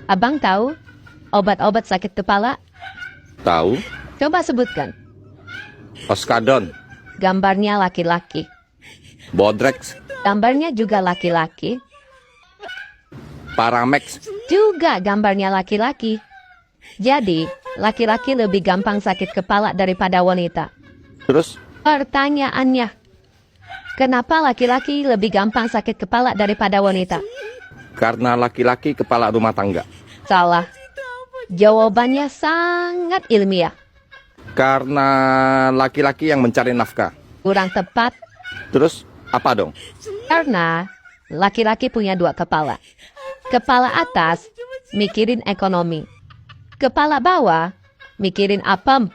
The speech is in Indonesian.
Abang tahu obat-obat sakit kepala? Tahu? Coba sebutkan. Oskadon, Gambarnya laki-laki. Bodrex, Gambarnya juga laki-laki. Paramex, Juga gambarnya laki-laki. Jadi, laki-laki lebih gampang sakit kepala daripada wanita. terus Pertanyaannya, kenapa laki-laki lebih gampang sakit kepala daripada wanita? karena laki-laki kepala rumah tangga. Salah. Jawabannya sangat ilmiah. Karena laki-laki yang mencari nafkah. Kurang tepat Terus apa dong? karena laki-laki punya dua kepala. Kepala atas mikirin ekonomi. Kepala bawah mikirin apem.